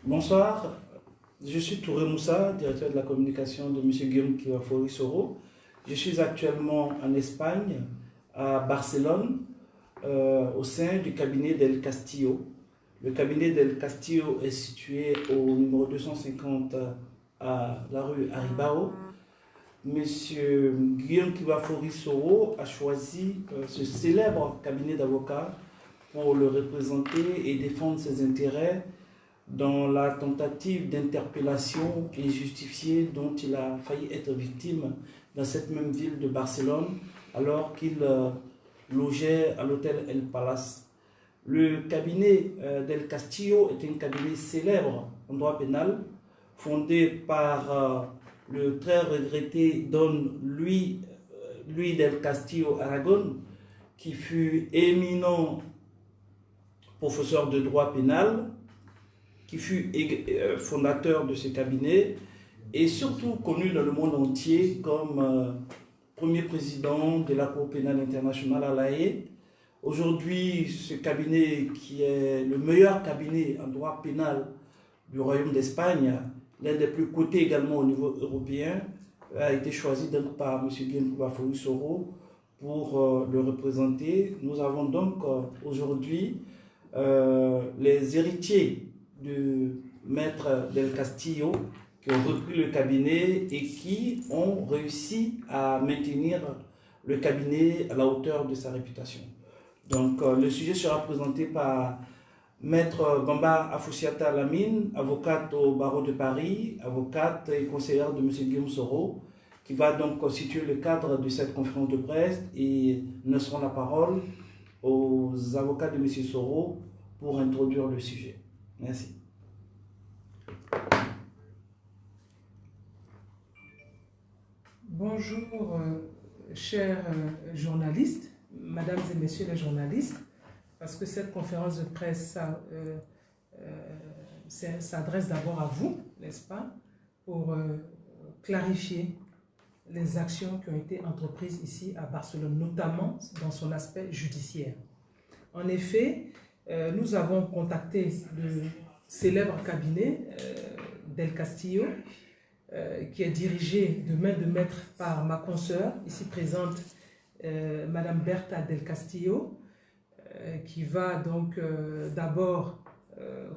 Bonsoir, je suis Touré Moussa, directeur de la communication de M. Guillaume Kiwafori Soro. Je suis actuellement en Espagne, à Barcelone, au sein du cabinet d'El Castillo. Le cabinet d'El Castillo est situé au numéro 250 à la rue Aribao. M. Guillaume Kiwafori Soro a choisi ce célèbre cabinet d'avocats pour le représenter et défendre ses intérêts dans la tentative d'interpellation injustifiée dont il a failli être victime dans cette même ville de Barcelone alors qu'il logeait à l'hôtel El Palace. Le cabinet d'El Castillo est un cabinet célèbre en droit pénal fondé par le très regretté Don Luis del Castillo Aragon, qui fut éminent professeur de droit pénal, qui fut fondateur de ce cabinet et surtout connu dans le monde entier comme premier président de la Cour pénale internationale à La Haye. Aujourd'hui, ce cabinet, qui est le meilleur cabinet en droit pénal du Royaume d'Espagne, l'un des plus cotés également au niveau européen, a été choisi donc par M. Guillaume Kiwafori Soro pour le représenter. Nous avons donc aujourd'hui les héritiers de Maître del Castillo qui ont repris le cabinet et qui ont réussi à maintenir le cabinet à la hauteur de sa réputation. Donc le sujet sera présenté par Maître Gamba Afoussiata Lamine, avocate au barreau de Paris, avocate et conseillère de M. Guillaume Soro, qui va donc constituer le cadre de cette conférence de presse et nous laisserons la parole aux avocats de M. Soro pour introduire le sujet. Merci. Bonjour, chers journalistes, mesdames et messieurs les journalistes, parce que cette conférence de presse s'adresse d'abord à vous, n'est-ce pas, pour clarifier les actions qui ont été entreprises ici à Barcelone, notamment dans son aspect judiciaire. En effet, nous avons contacté le célèbre cabinet d'El Castillo, qui est dirigé de main de maître par ma consoeur, ici présente, Madame Berta del Castillo, qui va donc d'abord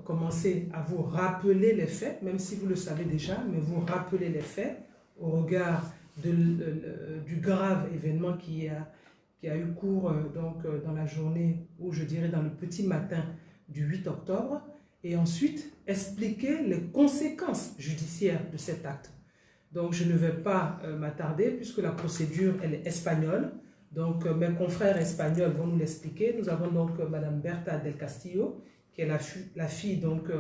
commencer à vous rappeler les faits, même si vous le savez déjà, mais vous rappeler les faits au regard du grave événement qui a eu cours dans la journée, ou je dirais dans le petit matin du 8 octobre, et ensuite expliquer les conséquences judiciaires de cet acte. Donc je ne vais pas m'attarder puisque la procédure elle est espagnole. Donc mes confrères espagnols vont nous l'expliquer. Nous avons donc Madame Berta del Castillo, qui est la fille donc,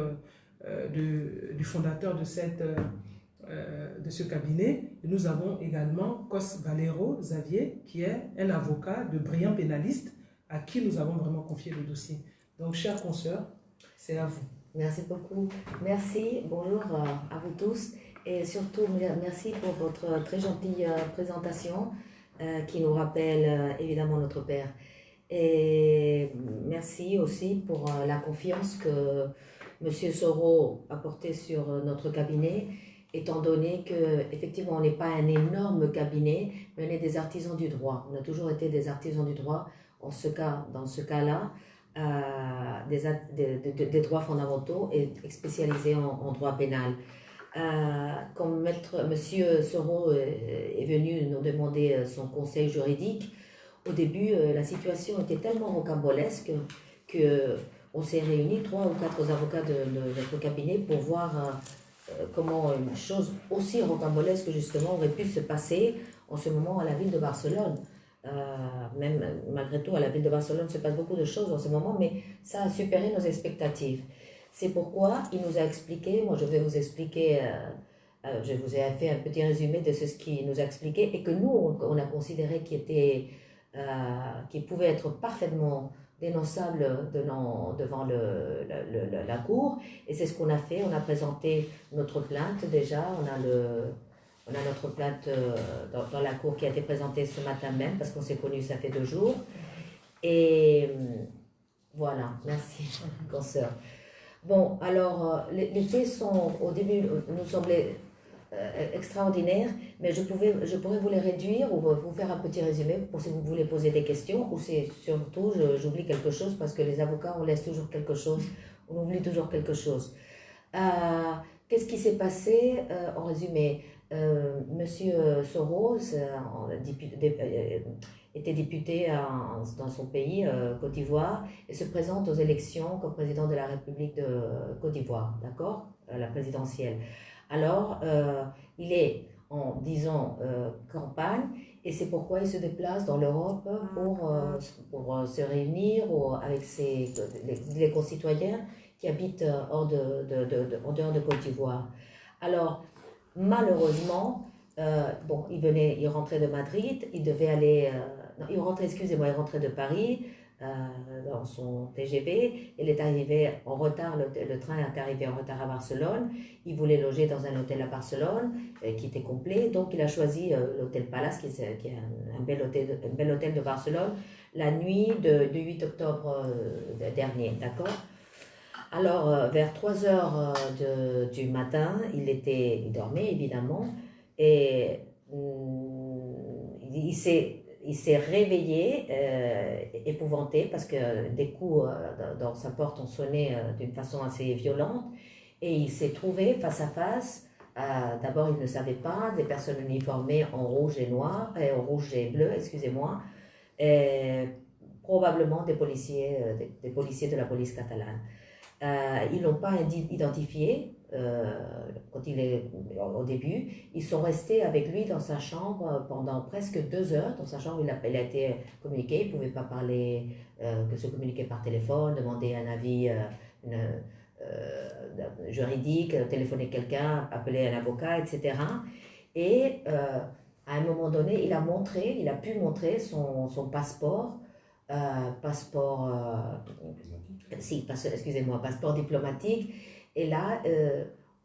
du fondateur de ce cabinet. Et nous avons également Cos Valero Xavier, qui est un avocat de brillant pénaliste à qui nous avons vraiment confié le dossier. Donc chers consoeurs, c'est à vous. Merci beaucoup. Merci, bonjour à vous tous et surtout merci pour votre très gentille présentation qui nous rappelle évidemment notre père. Et merci aussi pour la confiance que M. Soro a portée sur notre cabinet, étant donné qu'effectivement on n'est pas un énorme cabinet, mais on est des artisans du droit. On a toujours été des artisans du droit, dans ce cas-là. Des droits fondamentaux et spécialisés en droit pénal. Comme Monsieur Soro est venu nous demander son conseil juridique, au début la situation était tellement rocambolesque qu'on s'est réunis 3 ou 4 avocats de notre cabinet pour voir comment une chose aussi rocambolesque justement aurait pu se passer en ce moment à la ville de Barcelone. Même malgré tout, à la ville de Barcelone se passe beaucoup de choses en ce moment, mais ça a supéré nos expectatives. C'est pourquoi il nous a expliqué, moi je vais vous expliquer, je vous ai fait un petit résumé de ce qu'il nous a expliqué et que nous, on a considéré qu'il pouvait être parfaitement dénonçable devant la cour. Et c'est ce qu'on a fait, on a présenté notre plainte déjà, on a notre plainte dans la cour qui a été présentée ce matin même, parce qu'on s'est connus, ça fait 2 jours. Et voilà, merci, consoeur. Bon, alors, les faits sont, au début, nous semblaient extraordinaires, mais je pourrais vous les réduire ou vous faire un petit résumé pour si vous voulez poser des questions, ou c'est surtout, j'oublie quelque chose, parce que les avocats, on laisse toujours quelque chose, on oublie toujours quelque chose. Qu'est-ce qui s'est passé en résumé? Monsieur Soros était député dans son pays, Côte d'Ivoire, et se présente aux élections comme président de la République de Côte d'Ivoire, d'accord? La présidentielle. Alors, il est en, disons, campagne, et c'est pourquoi il se déplace dans l'Europe pour se réunir avec les concitoyens qui habitent en dehors de Côte d'Ivoire. Alors, malheureusement, bon, il rentrait de Madrid, il devait aller, non, il rentrait de Paris dans son TGV, il est arrivé en retard, le train est arrivé en retard à Barcelone, il voulait loger dans un hôtel à Barcelone qui était complet, donc il a choisi l'hôtel Palace, qui est un bel hôtel de Barcelone, la nuit du 8 octobre dernier, d'accord? Alors, vers 3 heures du matin, il dormait évidemment, et il s'est réveillé, épouvanté, parce que des coups dans sa porte ont sonné d'une façon assez violente, et il s'est trouvé face à face. D'abord, il ne savait pas, des personnes uniformées en rouge et noir, en rouge et bleu, excusez-moi, probablement des policiers de la police catalane. Ils ne l'ont pas identifié quand il est au début. Ils sont restés avec lui dans sa chambre pendant presque 2 heures. Dans sa chambre, il a été communiqué. Il ne pouvait pas parler, que se communiquer par téléphone, demander un avis juridique, téléphoner quelqu'un, appeler un avocat, etc. Et à un moment donné, il a pu montrer son passeport. Passeport diplomatique. Et là,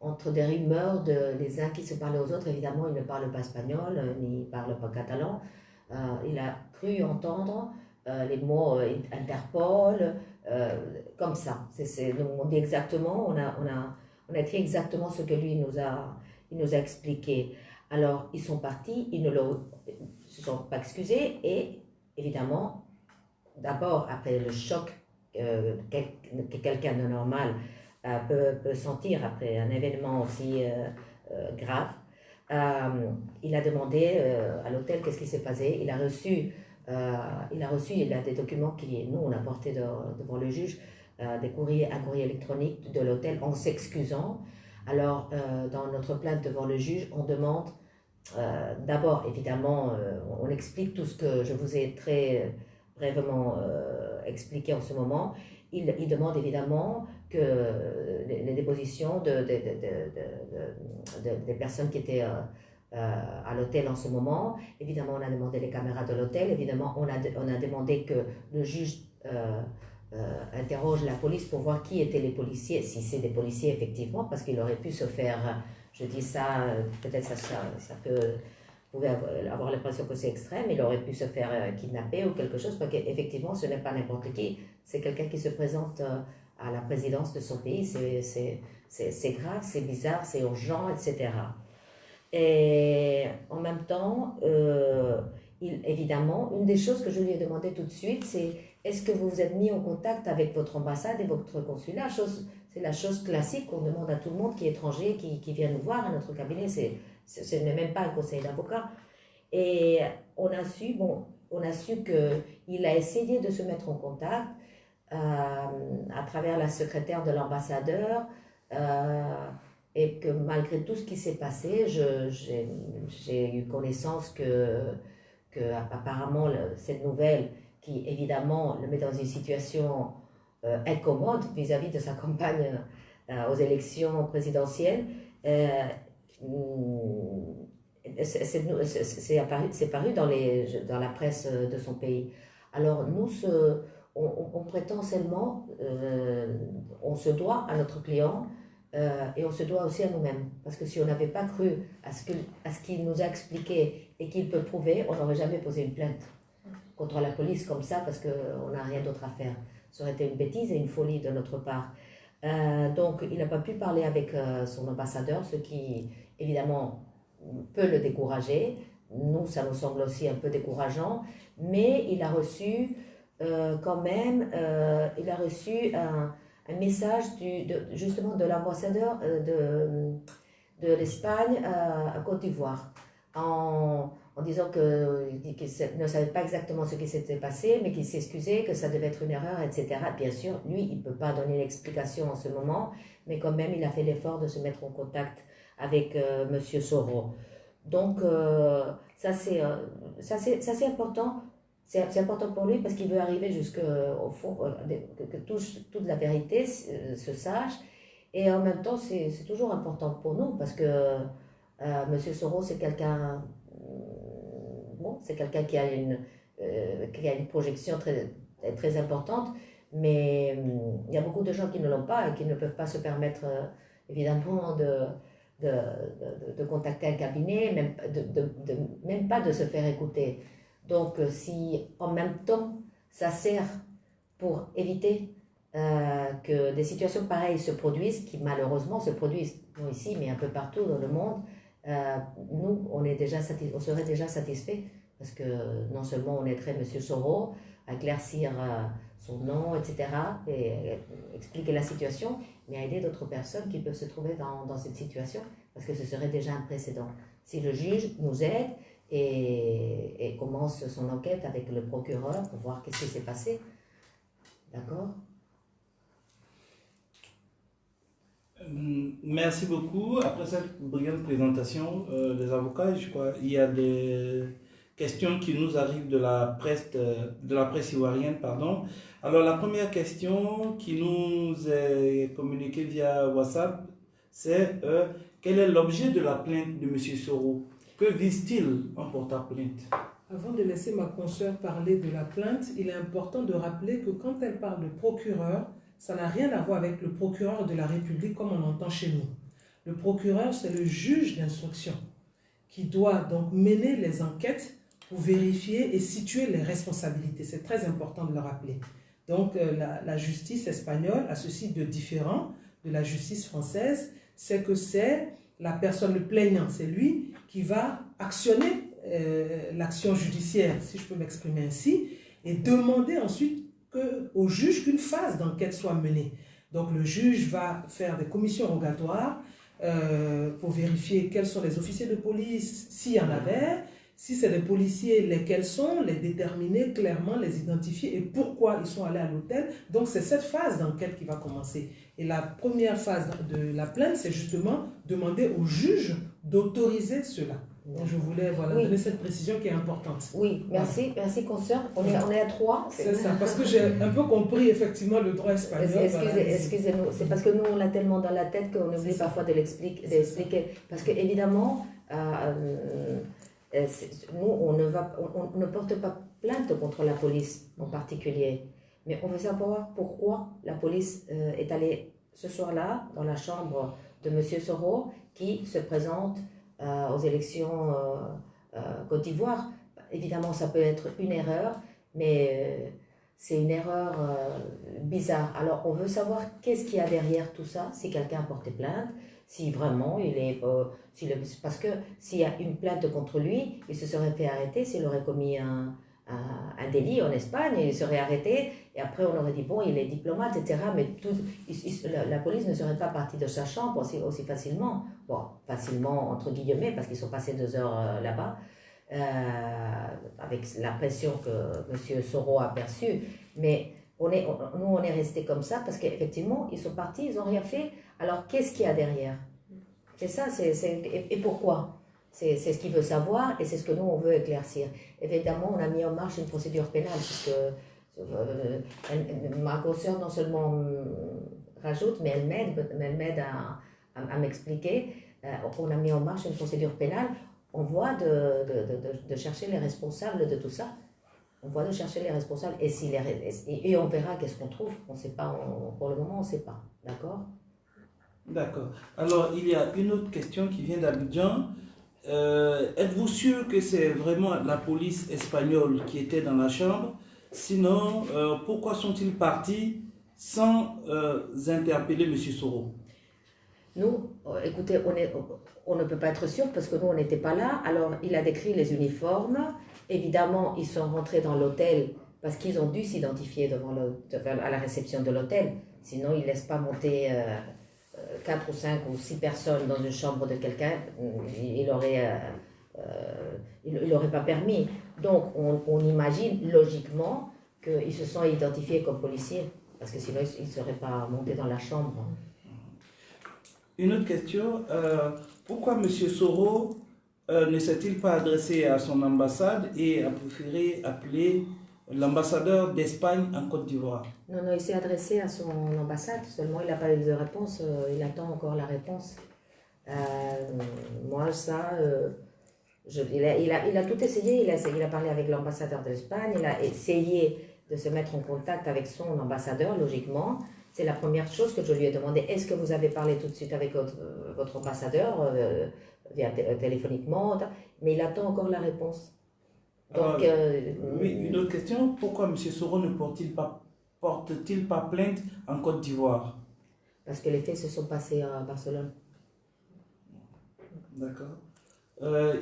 entre des rumeurs les uns qui se parlaient aux autres, évidemment, il ne parle pas espagnol, ni parle pas catalan. Il a cru entendre les mots Interpol, comme ça. On dit exactement, on a écrit exactement ce que lui il nous a expliqué. Alors, ils sont partis, ils ne se sont pas excusés, et évidemment, d'abord, après le choc que quelqu'un de normal peut sentir après un événement aussi grave, il a demandé à l'hôtel qu'est-ce qui s'est passé. Il a reçu des documents nous on a porté devant le juge, un courrier électronique de l'hôtel en s'excusant. Alors, dans notre plainte devant le juge, on demande d'abord, évidemment, on explique tout ce que je vous ai très brièvement expliqué en ce moment. Il demande évidemment que les dépositions des personnes qui étaient à l'hôtel en ce moment. Évidemment, on a demandé les caméras de l'hôtel. Évidemment, on a demandé que le juge interroge la police pour voir qui étaient les policiers, si c'est des policiers effectivement, parce qu'il aurait pu se faire, je dis ça, peut-être ça peut... Vous pouvez avoir l'impression que c'est extrême, il aurait pu se faire kidnapper ou quelque chose, parce qu'effectivement, ce n'est pas n'importe qui, c'est quelqu'un qui se présente à la présidence de son pays, c'est grave, c'est bizarre, c'est urgent, etc. Et en même temps, évidemment, une des choses que je lui ai demandé tout de suite, c'est est-ce que vous vous êtes mis en contact avec votre ambassade et votre consulat? C'est la chose classique qu'on demande à tout le monde qui est étranger, qui vient nous voir à notre cabinet, ce n'est même pas un conseil d'avocat. Et on a su qu'il a essayé de se mettre en contact à travers la secrétaire de l'ambassadeur, et que malgré tout ce qui s'est passé, j'ai eu connaissance que apparemment cette nouvelle, qui évidemment le met dans une situation incommode vis-à-vis de sa campagne aux élections présidentielles, c'est paru dans la presse de son pays. Alors nous, on prétend seulement, on se doit à notre client et on se doit aussi à nous-mêmes. Parce que si on n'avait pas cru à ce qu'il nous a expliqué et qu'il peut prouver, on n'aurait jamais posé une plainte contre la police comme ça, parce qu'on n'a rien d'autre à faire. Ça aurait été une bêtise et une folie de notre part. Donc, il n'a pas pu parler avec son ambassadeur, ce qui, évidemment, peut le décourager. Nous, ça nous semble aussi un peu décourageant, mais il a reçu quand même, il a reçu un message justement de l'ambassadeur de l'Espagne à Côte d'Ivoire, en disant qu'il ne savait pas exactement ce qui s'était passé, mais qu'il s'excusait, que ça devait être une erreur, etc. Bien sûr, lui, il ne peut pas donner l'explication en ce moment, mais quand même, il a fait l'effort de se mettre en contact avec Monsieur Soro. Donc, ça c'est important. C'est important pour lui parce qu'il veut arriver jusqu'au fond, que toute la vérité se sache. Et en même temps, c'est toujours important pour nous parce que Monsieur Soro, c'est quelqu'un c'est quelqu'un qui a une projection très, très importante, mais il y a beaucoup de gens qui ne l'ont pas et qui ne peuvent pas se permettre, évidemment, de contacter un cabinet, même pas de se faire écouter. Donc, si en même temps, ça sert pour éviter que des situations pareilles se produisent, qui malheureusement se produisent, non ici, mais un peu partout dans le monde, nous, on serait déjà satisfait parce que non seulement on aiderait M. Soro à éclaircir son nom, etc., et expliquer la situation, mais à aider d'autres personnes qui peuvent se trouver dans cette situation, parce que ce serait déjà un précédent. Si le juge nous aide et commence son enquête avec le procureur pour voir qu'est-ce qui s'est passé, d'accord? Merci beaucoup. Après cette brillante présentation des avocats, je crois qu'il y a des questions qui nous arrivent de la presse ivoirienne, pardon. Alors la première question qui nous est communiquée via WhatsApp, c'est quel est l'objet de la plainte de M. Soro? Que vise-t-il en portant plainte? Avant de laisser ma consoeur parler de la plainte, il est important de rappeler que quand elle parle de procureur, ça n'a rien à voir avec le procureur de la République comme on entend chez nous. Le procureur, c'est le juge d'instruction qui doit donc mener les enquêtes pour vérifier et situer les responsabilités. C'est très important de le rappeler. Donc la justice espagnole a ceci de différent de la justice française, c'est que c'est la personne, le plaignant, c'est lui qui va actionner l'action judiciaire, si je peux m'exprimer ainsi, et demander ensuite au juge qu'une phase d'enquête soit menée. Donc le juge va faire des commissions rogatoires pour vérifier quels sont les officiers de police, s'il y en avait, si c'est des policiers, lesquels sont, les déterminer clairement, les identifier et pourquoi ils sont allés à l'hôtel. Donc c'est cette phase d'enquête qui va commencer. Et la première phase de la plainte, c'est justement demander au juge d'autoriser cela. Donc je voulais donner cette précision qui est importante. Oui, merci, merci consoeur. On est à 3. C'est ça, parce que j'ai un peu compris effectivement le droit espagnol. Excusez-nous, c'est parce que nous on l'a tellement dans la tête qu'on oublie parfois de l'expliquer. Parce que évidemment, nous on ne porte pas plainte contre la police en particulier, mais on veut savoir pourquoi la police est allée ce soir-là dans la chambre de M. Soro qui se présente aux élections Côte d'Ivoire. Évidemment, ça peut être une erreur, mais c'est une erreur bizarre. Alors, on veut savoir qu'est-ce qu'il y a derrière tout ça, si quelqu'un a porté plainte, si vraiment il est... parce que s'il y a une plainte contre lui, il se serait fait arrêter s'il aurait commis un délit en Espagne, il serait arrêté, et après on aurait dit, bon, il est diplomate, etc. Mais la police ne serait pas partie de sa chambre aussi facilement. Bon, facilement, entre guillemets, parce qu'ils sont passés 2 heures là-bas, avec la pression que M. Soro a perçue. Mais nous, on est restés comme ça, parce qu'effectivement, ils sont partis, ils n'ont rien fait. Alors, qu'est-ce qu'il y a derrière? C'est ça, et pourquoi? C'est ce qu'il veut savoir et c'est ce que nous, on veut éclaircir. Évidemment, on a mis en marche une procédure pénale, puisque ma consoeur non seulement rajoute, mais elle m'aide à m'expliquer. On a mis en marche une procédure pénale. On voit de chercher les responsables de tout ça. On voit de chercher les responsables et on verra qu'est-ce qu'on trouve. On ne sait pas, pour le moment, on ne sait pas. D'accord? D'accord. Alors, il y a une autre question qui vient d'Abidjan. Êtes-vous sûr que c'est vraiment la police espagnole qui était dans la chambre? Sinon, pourquoi sont-ils partis sans interpeller M. Soro? Nous, écoutez, on ne peut pas être sûr parce que nous, on n'était pas là. Alors, il a décrit les uniformes. Évidemment, ils sont rentrés dans l'hôtel parce qu'ils ont dû s'identifier à la réception de l'hôtel. Sinon, ils ne laissent pas monter 4 ou 5 ou 6 personnes dans une chambre de quelqu'un. Il n'aurait pas permis. Donc, on imagine logiquement qu'ils se sont identifiés comme policiers parce que sinon, ils ne seraient pas montés dans la chambre. Une autre question, pourquoi M. Soro ne s'est-il pas adressé à son ambassade et a préféré appeler l'ambassadeur d'Espagne en Côte d'Ivoire? Non, il s'est adressé à son ambassade, seulement il n'a pas eu de réponse, il attend encore la réponse. Moi, ça, il a tout essayé, il a parlé avec l'ambassadeur d'Espagne, il a essayé de se mettre en contact avec son ambassadeur, logiquement. C'est la première chose que je lui ai demandé. Est-ce que vous avez parlé tout de suite avec votre ambassadeur, téléphoniquement? Mais il attend encore la réponse. Donc, oui, une autre question. Pourquoi M. Soro ne porte-t-il pas plainte en Côte d'Ivoire? Parce que les faits se sont passés à Barcelone. D'accord.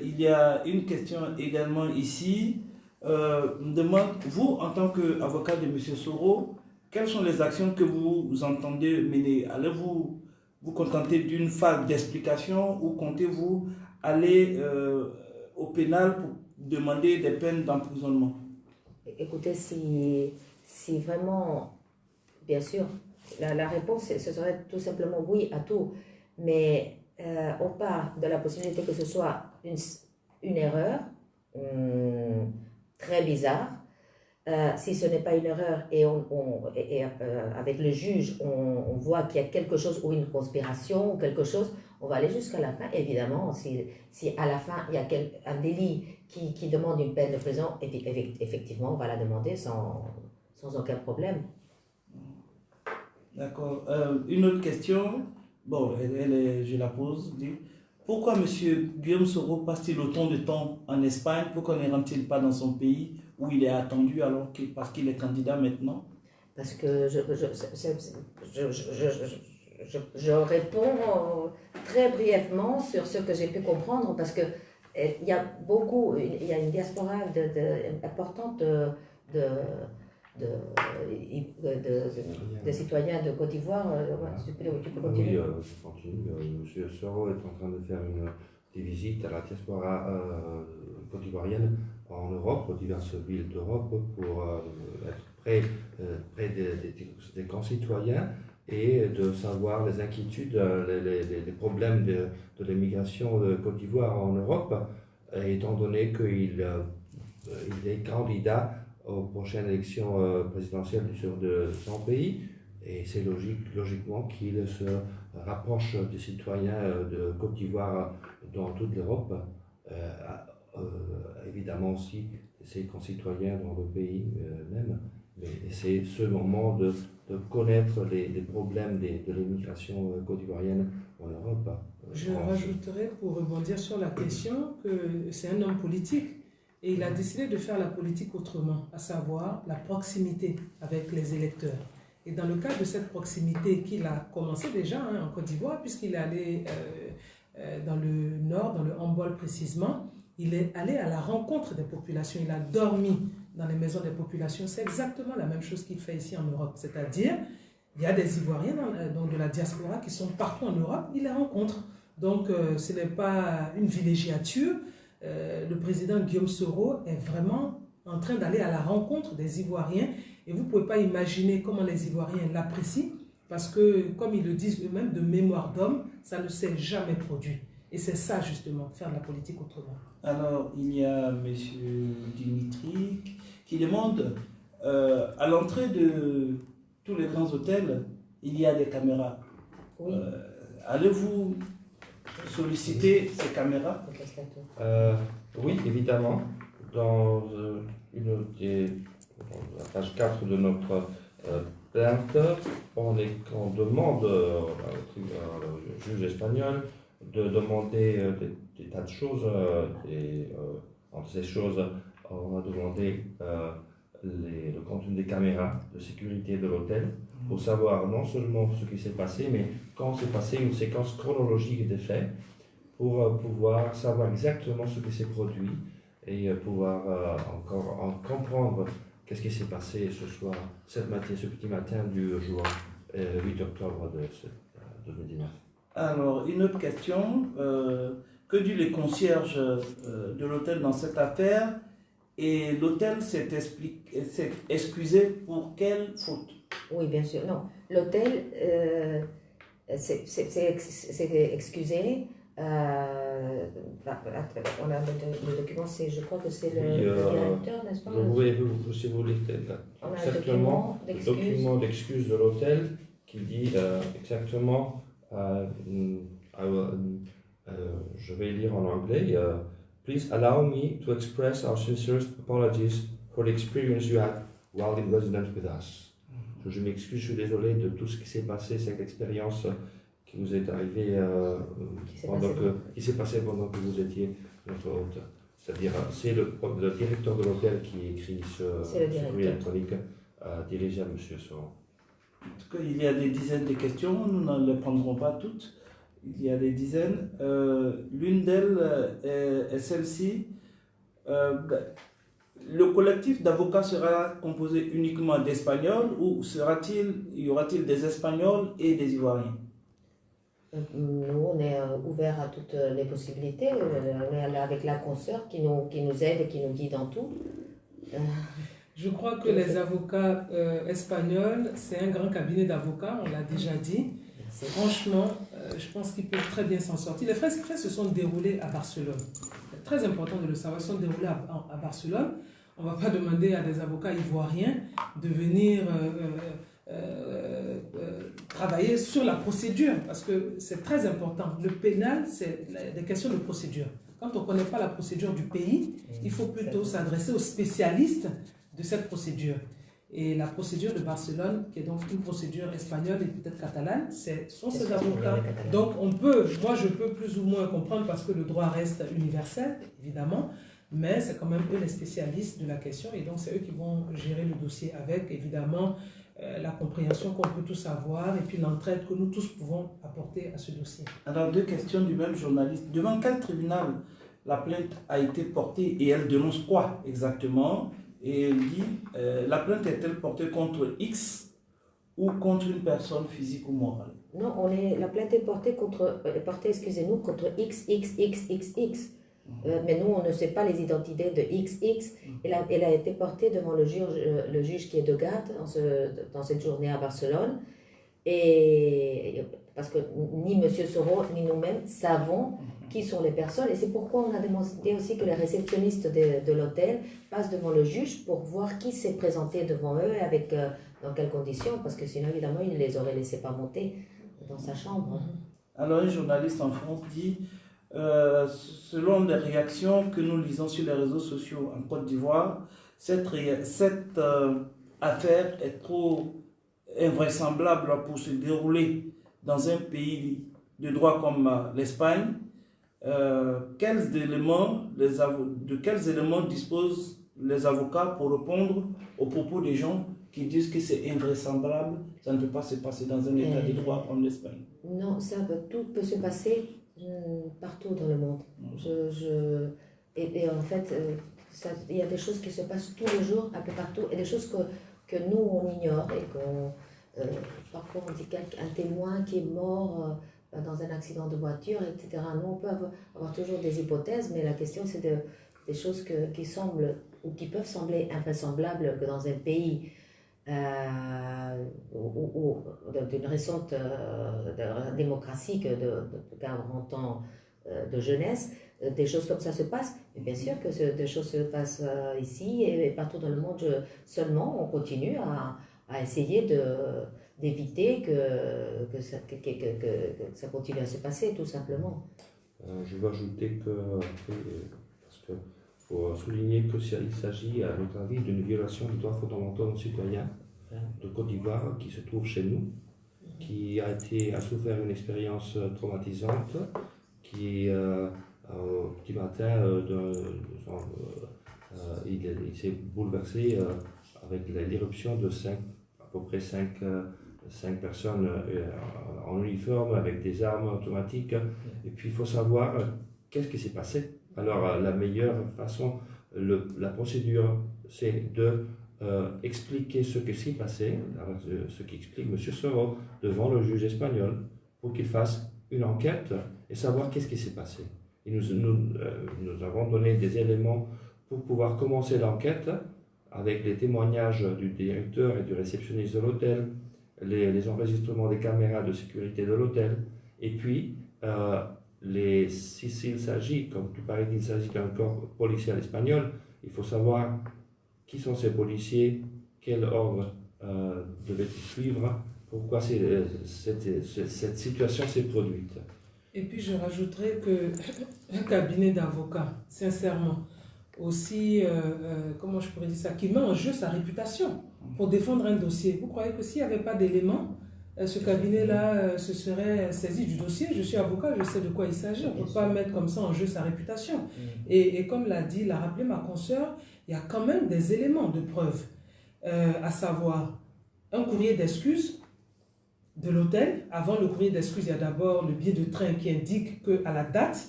Il y a une question également ici. Me demande, vous, en tant qu'avocat de M. Soro, quelles sont les actions que vous entendez mener? Allez-vous vous contenter d'une phase d'explication ou comptez-vous aller au pénal pour demander des peines d'emprisonnement? Écoutez, si vraiment, bien sûr, la réponse, ce serait tout simplement oui à tout. Mais on part de la possibilité que ce soit une erreur très bizarre. Si ce n'est pas une erreur et, avec le juge, on voit qu'il y a quelque chose ou une conspiration ou quelque chose, on va aller jusqu'à la fin. Évidemment, si à la fin il y a un délit qui demande une peine de prison, effectivement, on va la demander sans aucun problème. D'accord. Une autre question, bon, je la pose. Pourquoi M. Guillaume Soro passe-t-il autant de temps en Espagne? Pourquoi ne rentre-t-il pas dans son pays où il est attendu parce qu'il est candidat maintenant? Parce que je réponds très brièvement sur ce que j'ai pu comprendre, parce que il y a une diaspora importante de citoyens de Côte d'Ivoire. Tu peux continuer. Oui, je continue. M. Soro est en train de faire des visites à la diaspora côte ivoirienne en Europe, aux diverses villes d'Europe, pour être près des concitoyens et de savoir les inquiétudes, les problèmes de l'immigration de Côte d'Ivoire en Europe, étant donné qu'il est candidat aux prochaines élections présidentielles de son pays. Et c'est logiquement qu'il se rapproche des citoyens de Côte d'Ivoire dans toute l'Europe, évidemment aussi ses concitoyens dans le pays même. Mais c'est ce moment de connaître les problèmes de l'immigration côte d'ivoirienne en Europe. Je rajouterais, pour rebondir sur la question, que c'est un homme politique et il a décidé de faire la politique autrement, à savoir la proximité avec les électeurs. Et dans le cadre de cette proximité qu'il a commencé déjà en Côte d'Ivoire, puisqu'il est allé dans le nord, dans le Hambol précisément, il est allé à la rencontre des populations, il a dormi dans les maisons des populations. C'est exactement la même chose qu'il fait ici en Europe, c'est-à-dire il y a des Ivoiriens donc de la diaspora qui sont partout en Europe, il les rencontre. Donc ce n'est pas une villégiature. Le président Guillaume Soro est vraiment en train d'aller à la rencontre des Ivoiriens et vous ne pouvez pas imaginer comment les Ivoiriens l'apprécient parce que, comme ils le disent eux-mêmes, de mémoire d'homme, ça ne s'est jamais produit. Et c'est ça justement, faire de la politique autrement. Alors, il y a M. Dimitri qui demande, à l'entrée de tous les grands hôtels, il y a des caméras. Oui. Allez-vous solliciter ces caméras? Oui, évidemment. Dans la page 4 de notre plainte, on demande au juge espagnol de demander des tas de choses. Entre ces choses, on a demandé le contenu des caméras de sécurité de l'hôtel. pour savoir non seulement ce qui s'est passé, mais quand c'est passé, une séquence chronologique des faits, pour pouvoir savoir exactement ce qui s'est produit et pouvoir encore comprendre qu'est-ce qui s'est passé ce soir, ce petit matin du jour 8 octobre de 2019. Alors, une autre question. Que dit les concierges de l'hôtel dans cette affaire? Et l'hôtel s'est excusé pour quelle faute? Oui, bien sûr. Non, l'hôtel s'est excusé. On a le document, je crois que c'est le directeur, n'est-ce pas? Si vous voulez, On a exactement le document d'excuse de l'hôtel qui dit exactement, je vais lire en anglais, Please allow me to express our sincerest apologies for the experience you had while in residence with us. Je m'excuse, je suis désolé de tout ce qui s'est passé, cette expérience qui vous est arrivée qui s'est passé pendant que vous étiez notre hôte. C'est-à-dire, c'est le directeur de l'hôtel qui écrit ce courrier électronique dirigé à M. Soro. Il y a des dizaines de questions, nous ne les prendrons pas toutes. Il y a des dizaines. L'une d'elles est celle-ci. Le collectif d'avocats sera composé uniquement d'Espagnols ou y aura-t-il des Espagnols et des Ivoiriens? Nous, on est ouvert à toutes les possibilités. On est là avec la consoeur qui nous aide et qui nous guide dans tout. Je crois que les avocats espagnols, c'est un grand cabinet d'avocats, on l'a déjà dit. Franchement, je pense qu'ils peuvent très bien s'en sortir. Les faits se sont déroulés à Barcelone. C'est très important de le savoir, ils se sont déroulés à Barcelone. On ne va pas demander à des avocats ivoiriens de venir travailler sur la procédure, parce que c'est très important. Le pénal, c'est des questions de procédure. Quand on ne connaît pas la procédure du pays, il faut plutôt s'adresser aux spécialistes de cette procédure. Et la procédure de Barcelone, qui est donc une procédure espagnole et peut-être catalane, sont ces avocats. Donc moi je peux plus ou moins comprendre parce que le droit reste universel, évidemment, mais c'est quand même eux les spécialistes de la question et donc c'est eux qui vont gérer le dossier avec, évidemment, la compréhension qu'on peut tous avoir et puis l'entraide que nous tous pouvons apporter à ce dossier. Alors, deux questions du même journaliste. Devant quel tribunal la plainte a été portée et elle dénonce quoi exactement? Et elle dit, la plainte est-elle portée contre X ou contre une personne physique ou morale? Non, la plainte est portée contre XXXXX. Mais nous, on ne sait pas les identités de XX. Elle a été portée devant le juge qui est de garde dans cette journée à Barcelone. Et parce que ni M. Soro ni nous-mêmes savons qui sont les personnes. Et c'est pourquoi on a demandé aussi que les réceptionnistes de l'hôtel passent devant le juge pour voir qui s'est présenté devant eux, avec dans quelles conditions, parce que sinon, évidemment, il ne les aurait laissés pas monter dans sa chambre. Alors, un journaliste en France dit, selon les réactions que nous lisons sur les réseaux sociaux en Côte d'Ivoire, cette affaire est trop invraisemblable pour se dérouler dans un pays de droit comme l'Espagne. De quels éléments disposent les avocats pour répondre aux propos des gens qui disent que c'est invraisemblable, ça ne peut pas se passer dans un état de droit comme l'Espagne? Non, tout peut se passer partout dans le monde. Et en fait, il y a des choses qui se passent tous les jours, un peu partout, et des choses que nous, on ignore, et parfois on dit qu'un témoin qui est mort dans un accident de voiture, etc. Nous, on peut avoir toujours des hypothèses, mais la question, c'est des choses qui semblent, ou qui peuvent sembler invraisemblables, que dans un pays d'une récente démocratie de 40 ans de jeunesse, des choses comme ça se passent. Et bien sûr que des choses se passent ici et partout dans le monde. Seulement, on continue à essayer d'éviter que ça continue à se passer, tout simplement. Je veux ajouter parce que faut souligner qu'il s'agit, à notre avis, d'une violation des droits fondamentaux de nos citoyens de Côte d'Ivoire qui se trouve chez nous, qui a souffert une expérience traumatisante, qui au petit matin, il s'est bouleversé avec l'éruption de à peu près 5 5 personnes en uniforme avec des armes automatiques. Et puis il faut savoir qu'est-ce qui s'est passé. Alors la meilleure façon, la procédure, c'est de expliquer ce qui s'est passé, alors, ce qu'explique M. Soro devant le juge espagnol, pour qu'il fasse une enquête et savoir qu'est-ce qui s'est passé. Et nous avons donné des éléments pour pouvoir commencer l'enquête avec les témoignages du directeur et du réceptionniste de l'hôtel, les enregistrements des caméras de sécurité de l'hôtel, et puis s'il s'agit, comme tout paraît qu'il s'agit d'un corps policial espagnol, il faut savoir qui sont ces policiers, quel ordre devait-il suivre, pourquoi cette situation s'est produite. Et puis je rajouterais qu'un cabinet d'avocats, sincèrement, aussi, comment je pourrais dire ça, qui met en jeu sa réputation pour défendre un dossier. Vous croyez que s'il n'y avait pas d'éléments, ce cabinet-là se serait saisi du dossier? Je suis avocat, je sais de quoi il s'agit. On ne peut pas mettre comme ça en jeu sa réputation. Et comme l'a rappelé ma consoeur, il y a quand même des éléments de preuve, à savoir un courrier d'excuses de l'hôtel. Avant le courrier d'excuses, il y a d'abord le billet de train qui indique qu'à la date,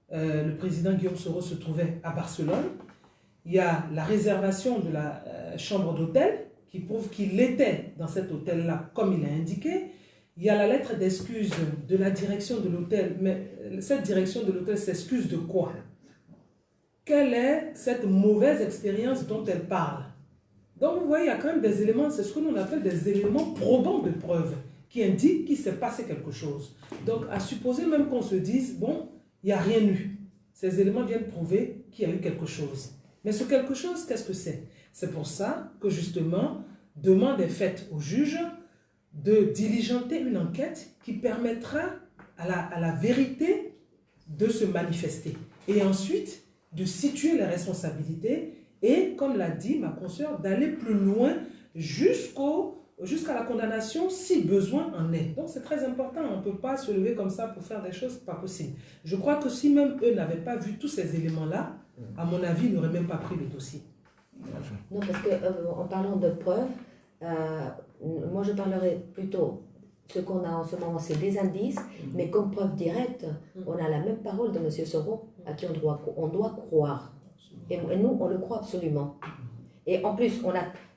le président Guillaume Soro se trouvait à Barcelone. Il y a la réservation de la chambre d'hôtel qui prouve qu'il était dans cet hôtel-là comme il a indiqué. Il y a la lettre d'excuse de la direction de l'hôtel, mais cette direction de l'hôtel s'excuse de quoi? Quelle est cette mauvaise expérience dont elle parle? Donc vous voyez, il y a quand même des éléments, c'est ce que l'on appelle des éléments probants de preuve qui indiquent qu'il s'est passé quelque chose. Donc à supposer même qu'on se dise, bon, il n'y a rien eu. Ces éléments viennent prouver qu'il y a eu quelque chose. Mais ce quelque chose, qu'est-ce que c'est? C'est pour ça que justement, demande est faite au juge de diligenter une enquête qui permettra à la vérité de se manifester. Et ensuite, de situer les responsabilités et, comme l'a dit ma consoeur, d'aller plus loin jusqu'à la condamnation si besoin en est. Donc c'est très important, on ne peut pas se lever comme ça pour faire des choses pas possibles. Je crois que si même eux n'avaient pas vu tous ces éléments-là, à mon avis, ils n'auraient même pas pris le dossier. Non, parce qu'en parlant de preuves, moi je parlerai plutôt, ce qu'on a en ce moment, c'est des indices, mais comme preuve directe, on a la même parole de M. Soro, à qui on doit croire. Et nous, on le croit absolument. Et en plus,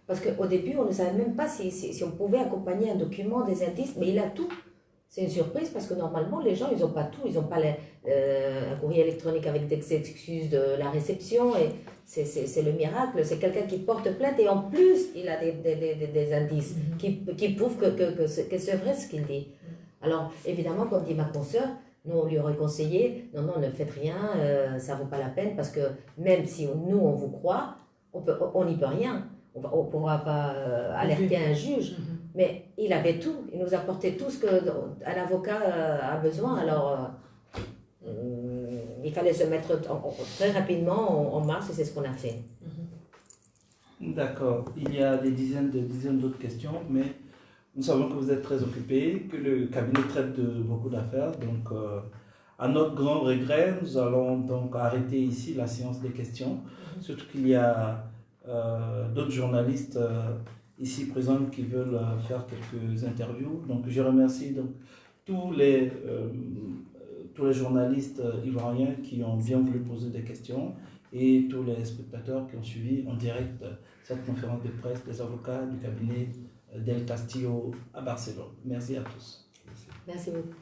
parce qu'au début, on ne savait même pas si on pouvait accompagner un document, des indices, mais il a tout. C'est une surprise parce que normalement, les gens, ils n'ont pas tout. Ils n'ont pas un courrier électronique avec des excuses de la réception. Et c'est le miracle. C'est quelqu'un qui porte plainte et en plus, il a des indices qui prouvent que c'est vrai ce qu'il dit. Alors, évidemment, comme dit ma consoeur, nous, on lui aurait conseillé, non, ne faites rien, ça ne vaut pas la peine parce que même si nous, on vous croit, on n'y peut rien. On ne pourra pas alerter un juge. Mais il avait tout, il nous apportait tout ce qu'un avocat a besoin. Alors, il fallait se mettre très rapidement en marche et c'est ce qu'on a fait. D'accord. Il y a des dizaines d'autres questions, mais nous savons que vous êtes très occupés, que le cabinet traite de beaucoup d'affaires. Donc, à notre grand regret, nous allons donc arrêter ici la séance des questions. Surtout qu'il y a d'autres journalistes ici présents qui veulent faire quelques interviews. Donc je remercie donc tous les journalistes ivoiriens qui ont bien voulu poser des questions et tous les spectateurs qui ont suivi en direct cette conférence de presse des avocats du cabinet Del Castillo à Barcelone. Merci à tous. Merci beaucoup.